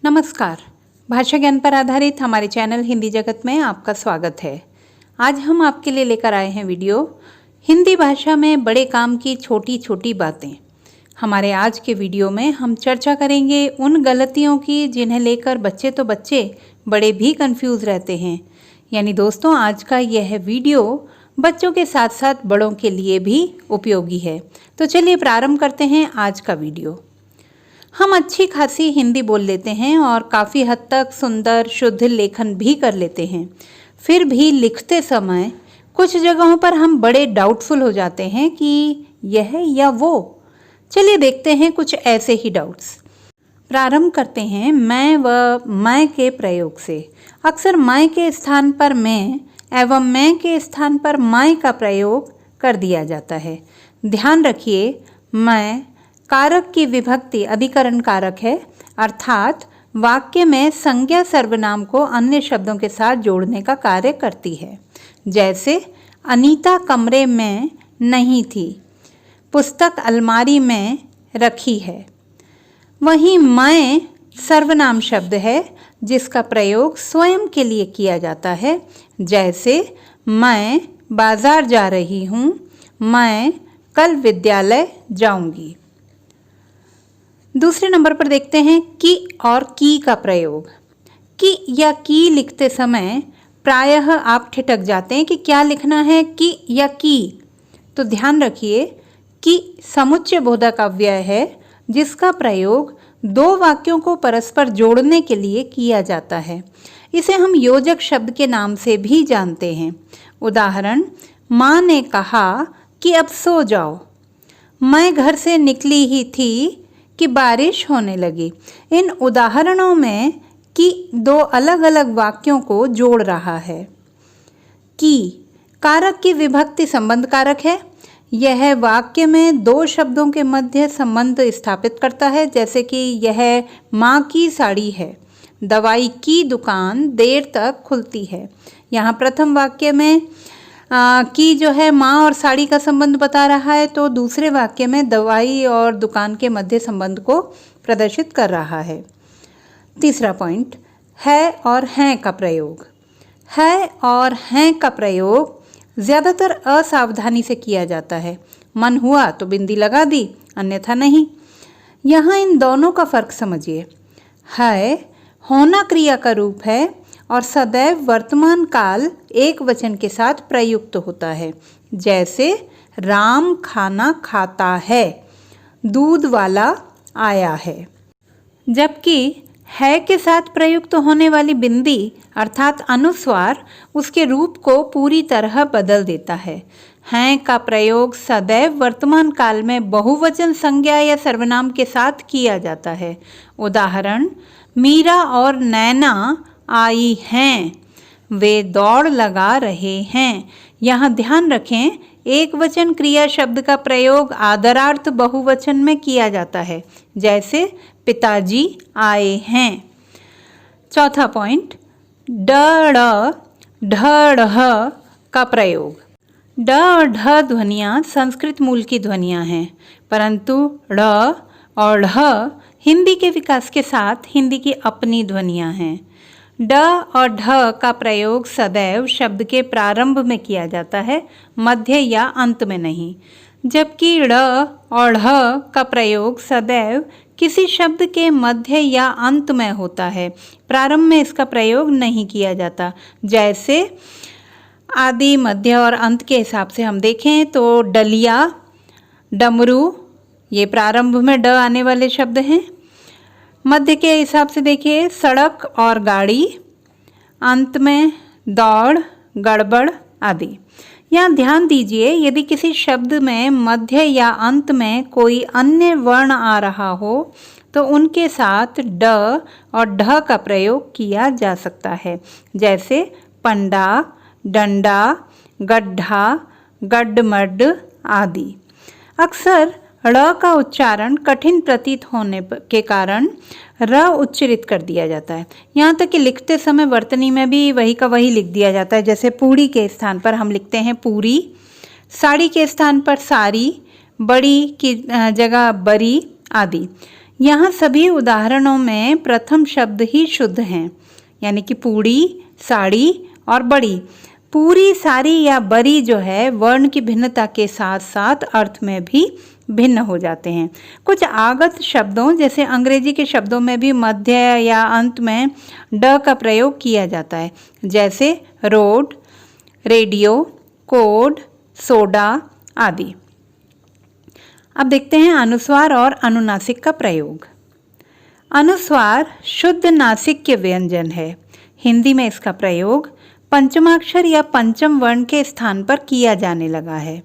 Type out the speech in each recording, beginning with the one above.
नमस्कार। भाषा ज्ञान पर आधारित हमारे चैनल हिंदी जगत में आपका स्वागत है। आज हम आपके लिए लेकर आए हैं वीडियो हिंदी भाषा में बड़े काम की छोटी छोटी बातें। हमारे आज के वीडियो में हम चर्चा करेंगे उन गलतियों की जिन्हें लेकर बच्चे तो बच्चे बड़े भी कंफ्यूज रहते हैं। यानी दोस्तों, आज का यह वीडियो बच्चों के साथ साथ बड़ों के लिए भी उपयोगी है। तो चलिए प्रारंभ करते हैं आज का वीडियो। हम अच्छी खासी हिंदी बोल लेते हैं और काफ़ी हद तक सुंदर शुद्ध लेखन भी कर लेते हैं। फिर भी लिखते समय कुछ जगहों पर हम बड़े डाउटफुल हो जाते हैं कि यह या वो। चलिए देखते हैं कुछ ऐसे ही डाउट्स। प्रारंभ करते हैं मैं व मैं के प्रयोग से। अक्सर मैं के स्थान पर मैं एवं मैं के स्थान पर मैं का प्रयोग कर दिया जाता है। ध्यान रखिए, मैं कारक की विभक्ति अधिकरण कारक है, अर्थात वाक्य में संज्ञा सर्वनाम को अन्य शब्दों के साथ जोड़ने का कार्य करती है। जैसे अनीता कमरे में नहीं थी, पुस्तक अलमारी में रखी है। वहीं मैं सर्वनाम शब्द है जिसका प्रयोग स्वयं के लिए किया जाता है। जैसे मैं बाजार जा रही हूँ, मैं कल विद्यालय जाऊंगी। दूसरे नंबर पर देखते हैं कि और की का प्रयोग। कि या की लिखते समय प्रायः आप ठिठक जाते हैं कि क्या लिखना है, कि या की। तो ध्यान रखिए कि समुच्चय बोधक अव्यय है जिसका प्रयोग दो वाक्यों को परस्पर जोड़ने के लिए किया जाता है। इसे हम योजक शब्द के नाम से भी जानते हैं। उदाहरण, माँ ने कहा कि अब सो जाओ। मैं घर से निकली ही थी कि बारिश होने लगी। इन उदाहरणों में कि दो अलग अलग वाक्यों को जोड़ रहा है। कि कारक की विभक्ति संबंध कारक है। यह वाक्य में दो शब्दों के मध्य संबंध स्थापित करता है। जैसे कि यह माँ की साड़ी है, दवाई की दुकान देर तक खुलती है। यहाँ प्रथम वाक्य में की जो है माँ और साड़ी का संबंध बता रहा है, तो दूसरे वाक्य में दवाई और दुकान के मध्य संबंध को प्रदर्शित कर रहा है। तीसरा पॉइंट, है और हैं का प्रयोग। है और हैं का प्रयोग ज़्यादातर असावधानी से किया जाता है। मन हुआ तो बिंदी लगा दी, अन्यथा नहीं। यहाँ इन दोनों का फर्क समझिए। है होना क्रिया का रूप है और सदैव वर्तमान काल एक वचन के साथ प्रयुक्त होता है। जैसे राम खाना खाता है, दूध वाला आया है। जबकि है के साथ प्रयुक्त होने वाली बिंदी अर्थात अनुस्वार उसके रूप को पूरी तरह बदल देता है। हैं का प्रयोग सदैव वर्तमान काल में बहुवचन संज्ञा या सर्वनाम के साथ किया जाता है। उदाहरण, मीरा और नैना आई हैं, वे दौड़ लगा रहे हैं। यहाँ ध्यान रखें, एक वचन क्रिया शब्द का प्रयोग आदरार्थ बहुवचन में किया जाता है। जैसे पिताजी आए हैं। चौथा पॉइंट, ड ढ ढ का प्रयोग। ड और ढ ध्वनियाँ संस्कृत मूल की ध्वनियाँ हैं, परंतु ड़ और ढ हिंदी के विकास के साथ हिंदी की अपनी ध्वनियाँ हैं। ड और ढ का प्रयोग सदैव शब्द के प्रारंभ में किया जाता है, मध्य या अंत में नहीं। जबकि ड़ और ढ का प्रयोग सदैव किसी शब्द के मध्य या अंत में होता है, प्रारंभ में इसका प्रयोग नहीं किया जाता। जैसे आदि मध्य और अंत के हिसाब से हम देखें तो डलिया, डमरू, ये प्रारंभ में ड आने वाले शब्द हैं। मध्य के हिसाब से देखिए सड़क और गाड़ी, अंत में दौड़, गड़बड़ आदि। यहाँ ध्यान दीजिए, यदि किसी शब्द में मध्य या अंत में कोई अन्य वर्ण आ रहा हो तो उनके साथ ड और ढ का प्रयोग किया जा सकता है। जैसे पंडा, डंडा, गड्ढा, गड्ढमड आदि। अक्सर ड़ का उच्चारण कठिन प्रतीत होने के कारण र उच्चरित कर दिया जाता है। यहाँ तक कि लिखते समय वर्तनी में भी वही का वही लिख दिया जाता है। जैसे पूड़ी के स्थान पर हम लिखते हैं पूरी, साड़ी के स्थान पर साड़ी, बड़ी की जगह बरी आदि। यहाँ सभी उदाहरणों में प्रथम शब्द ही शुद्ध हैं, यानी कि पूरी, साड़ी और बड़ी। पूरी, सारी या बड़ी जो है वर्ण की भिन्नता के साथ साथ अर्थ में भी भिन्न हो जाते हैं। कुछ आगत शब्दों जैसे अंग्रेजी के शब्दों में भी मध्य या अंत में ड का प्रयोग किया जाता है, जैसे रोड, रेडियो, कोड, सोडा आदि। अब देखते हैं अनुस्वार और अनुनासिक का प्रयोग। अनुस्वार शुद्ध नासिक के व्यंजन है। हिंदी में इसका प्रयोग पंचमाक्षर या पंचम वर्ण के स्थान पर किया जाने लगा है।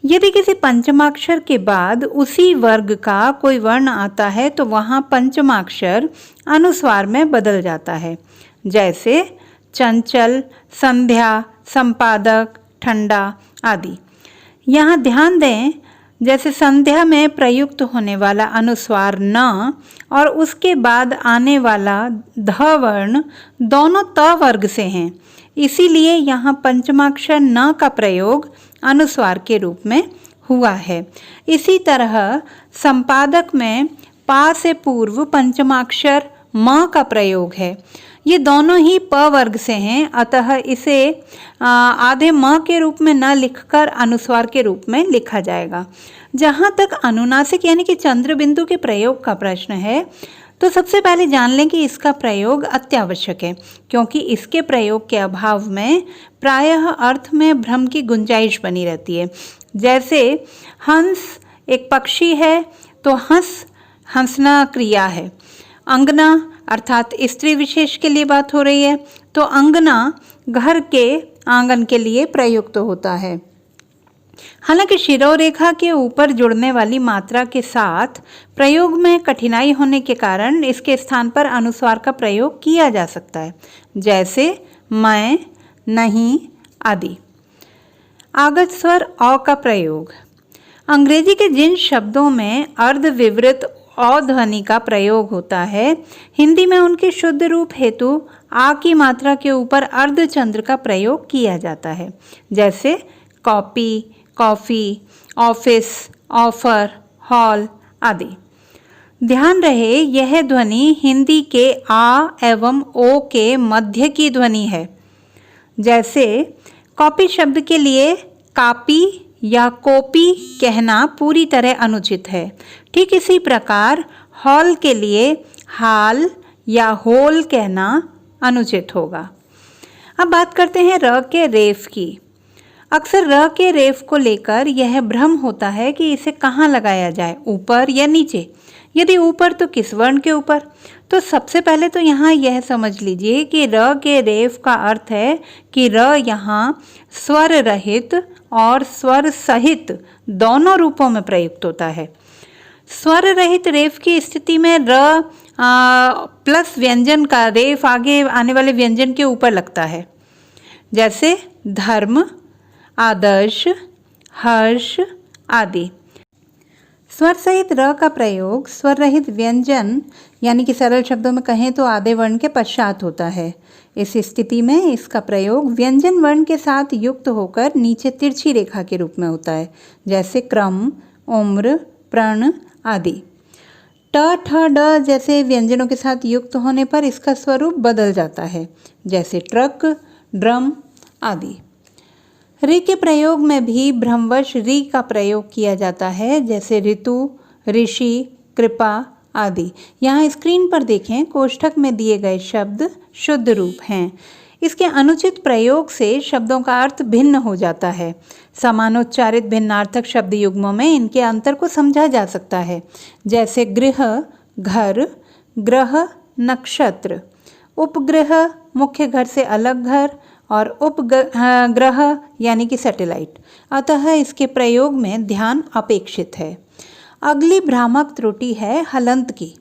यदि किसी पंचमाक्षर के बाद उसी वर्ग का कोई वर्ण आता है तो वहाँ पंचमाक्षर अनुस्वार में बदल जाता है, जैसे चंचल, संध्या, संपादक, ठंडा आदि। यहाँ ध्यान दें, जैसे संध्या में प्रयुक्त होने वाला अनुस्वार न और उसके बाद आने वाला ध वर्ण दोनों त वर्ग से हैं, इसीलिए यहाँ पंचमाक्षर न का प्रयोग अनुस्वार के रूप में हुआ है। इसी तरह संपादक में पा से पूर्व पंचमाक्षर म का प्रयोग है। ये दोनों ही प वर्ग से हैं, अतः इसे आधे म के रूप में न लिखकर अनुस्वार के रूप में लिखा जाएगा। जहाँ तक अनुनासिक यानी कि चंद्र बिंदु के प्रयोग का प्रश्न है, तो सबसे पहले जान लें कि इसका प्रयोग अत्यावश्यक है, क्योंकि इसके प्रयोग के अभाव में प्रायः अर्थ में भ्रम की गुंजाइश बनी रहती है। जैसे हंस एक पक्षी है तो हंसना क्रिया है। अंगना अर्थात स्त्री विशेष के लिए बात हो रही है, तो अंगना घर के आंगन के लिए प्रयुक्त होता है। हालांकि शिरोरेखा के ऊपर जुड़ने वाली मात्रा के साथ प्रयोग में कठिनाई होने के कारण इसके स्थान पर अनुस्वार का प्रयोग किया जा सकता है, जैसे मैं, नहीं आदि। आगत स्वर अ का प्रयोग। अंग्रेजी के जिन शब्दों में अर्धविवृत अ ध्वनि का प्रयोग होता है, हिंदी में उनके शुद्ध रूप हेतु आ की मात्रा के ऊपर अर्धचंद्र का प्रयोग किया जाता है, जैसे copy, coffee, office, offer, hall आदि। ध्यान रहे यह ध्वनि हिंदी के आ एवं ओ के मध्य की ध्वनि है। जैसे कॉपी शब्द के लिए कापी या कॉपी कहना पूरी तरह अनुचित है। ठीक इसी प्रकार हॉल के लिए हाल या होल कहना अनुचित होगा। अब बात करते हैं र के रेफ की। अक्सर र के रेफ को लेकर यह भ्रम होता है कि इसे कहाँ लगाया जाए, ऊपर या नीचे। यदि ऊपर तो किस वर्ण के ऊपर? तो सबसे पहले तो यहाँ यह समझ लीजिए कि र के रेफ का अर्थ है कि र यहाँ स्वर रहित और स्वर सहित दोनों रूपों में प्रयुक्त होता है। स्वर रहित रेफ की स्थिति में र प्लस व्यंजन का रेफ आगे आने वाले व्यंजन के ऊपर लगता है, जैसे धर्म, आदर्श, हर्ष आदि। स्वर सहित र का प्रयोग स्वर रहित व्यंजन यानी कि सरल शब्दों में कहें तो आधे वर्ण के पश्चात होता है। इस स्थिति में इसका प्रयोग व्यंजन वर्ण के साथ युक्त होकर नीचे तिरछी रेखा के रूप में होता है, जैसे क्रम, उम्र, प्रण आदि। ट, ठ, ड जैसे व्यंजनों के साथ युक्त होने पर इसका स्वरूप बदल जाता है, जैसे ट्रक, ड्रम आदि। रि के प्रयोग में भी भ्रमवश री का प्रयोग किया जाता है, जैसे ऋतु, ऋषि, कृपा आदि। यहाँ स्क्रीन पर देखें, कोष्ठक में दिए गए शब्द शुद्ध रूप हैं। इसके अनुचित प्रयोग से शब्दों का अर्थ भिन्न हो जाता है। समानोच्चारित भिन्नार्थक शब्द युग्मों में इनके अंतर को समझा जा सकता है, जैसे गृह, घर, ग्रह, नक्षत्र। उपग्रह मुख्य घर से अलग घर और उपग्रह यानी कि सैटेलाइट, अतः इसके प्रयोग में ध्यान अपेक्षित है। अगली भ्रामक त्रुटि है हलंत की।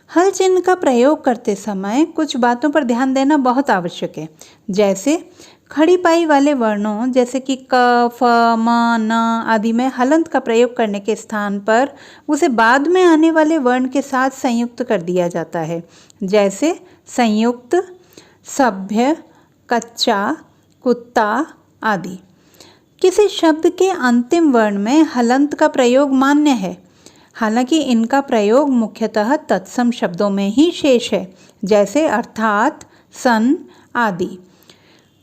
हल चिन्ह का प्रयोग करते समय कुछ बातों पर ध्यान देना बहुत आवश्यक है, जैसे खड़ी पाई वाले वर्णों जैसे कि क, फ, म, न आदि में हलंत का प्रयोग करने के स्थान पर उसे बाद में आने वाले वर्ण के साथ संयुक्त कर दिया जाता है, जैसे संयुक्त, सभ्य, कच्चा, कुत्ता आदि। किसी शब्द के अंतिम वर्ण में हलंत का प्रयोग मान्य है। हालांकि इनका प्रयोग मुख्यतः तत्सम शब्दों में ही शेष है, जैसे अर्थात, सन आदि।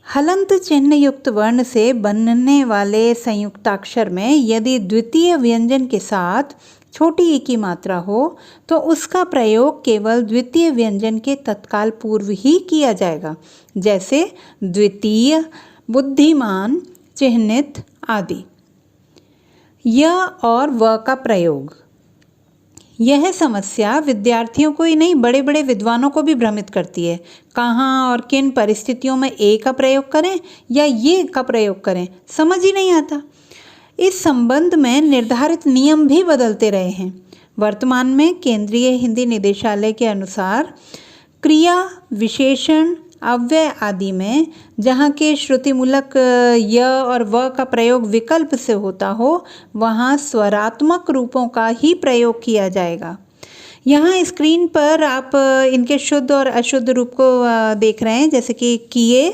हलंत चिन्ह युक्त वर्ण से बनने वाले संयुक्ताक्षर में यदि द्वितीय व्यंजन के साथ छोटी ई की मात्रा हो तो उसका प्रयोग केवल द्वितीय व्यंजन के तत्काल पूर्व ही किया जाएगा, जैसे द्वितीय, बुद्धिमान, चिह्नित आदि। य और व का प्रयोग। यह समस्या विद्यार्थियों को ही नहीं बड़े बड़े विद्वानों को भी भ्रमित करती है। कहाँ और किन परिस्थितियों में ए का प्रयोग करें या ये का प्रयोग करें, समझ ही नहीं आता। इस संबंध में निर्धारित नियम भी बदलते रहे हैं। वर्तमान में केंद्रीय हिंदी निदेशालय के अनुसार क्रिया, विशेषण, अव्यय आदि में जहाँ के श्रुतिमूलक य और व का प्रयोग विकल्प से होता हो, वहाँ स्वरात्मक रूपों का ही प्रयोग किया जाएगा। यहाँ स्क्रीन पर आप इनके शुद्ध और अशुद्ध रूप को देख रहे हैं, जैसे कि किए,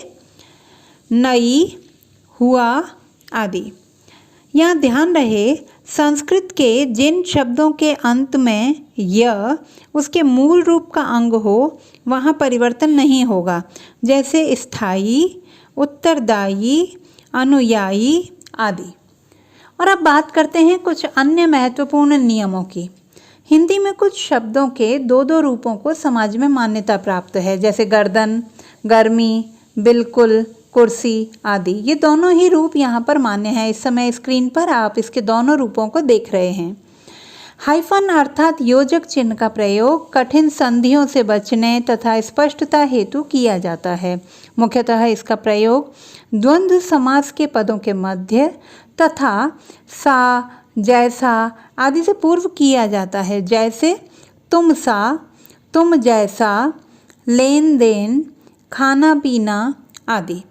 नई, हुआ आदि। यहाँ ध्यान रहे, संस्कृत के जिन शब्दों के अंत में य उसके मूल रूप का अंग हो, वहाँ परिवर्तन नहीं होगा, जैसे स्थायी, उत्तरदायी, अनुयायी आदि। और अब बात करते हैं कुछ अन्य महत्वपूर्ण नियमों की। हिंदी में कुछ शब्दों के दो दो रूपों को समाज में मान्यता प्राप्त है, जैसे गर्दन, गर्मी, बिल्कुल, कुर्सी आदि। ये दोनों ही रूप यहाँ पर मान्य हैं। इस समय स्क्रीन पर आप इसके दोनों रूपों को देख रहे हैं। हाइफन अर्थात योजक चिन्ह का प्रयोग कठिन संधियों से बचने तथा स्पष्टता हेतु किया जाता है। मुख्यतः इसका प्रयोग द्वंद्व समास के पदों के मध्य तथा सा, जैसा आदि से पूर्व किया जाता है, जैसे तुम सा, तुम जैसा, लेन देन, खाना पीना आदि।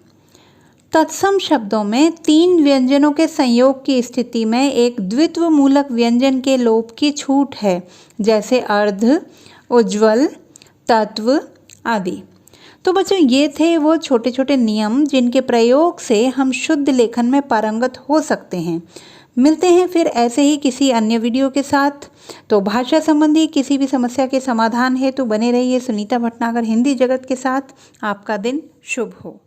तत्सम शब्दों में तीन व्यंजनों के संयोग की स्थिति में एक द्वित्व मूलक व्यंजन के लोप की छूट है, जैसे अर्ध, उज्ज्वल, तत्व आदि। तो बच्चों, ये थे वो छोटे छोटे नियम जिनके प्रयोग से हम शुद्ध लेखन में पारंगत हो सकते हैं। मिलते हैं फिर ऐसे ही किसी अन्य वीडियो के साथ। तो भाषा संबंधी किसी भी समस्या के समाधान हेतु बने रहिए सुनीता भटनागर हिंदी जगत के साथ। आपका दिन शुभ हो।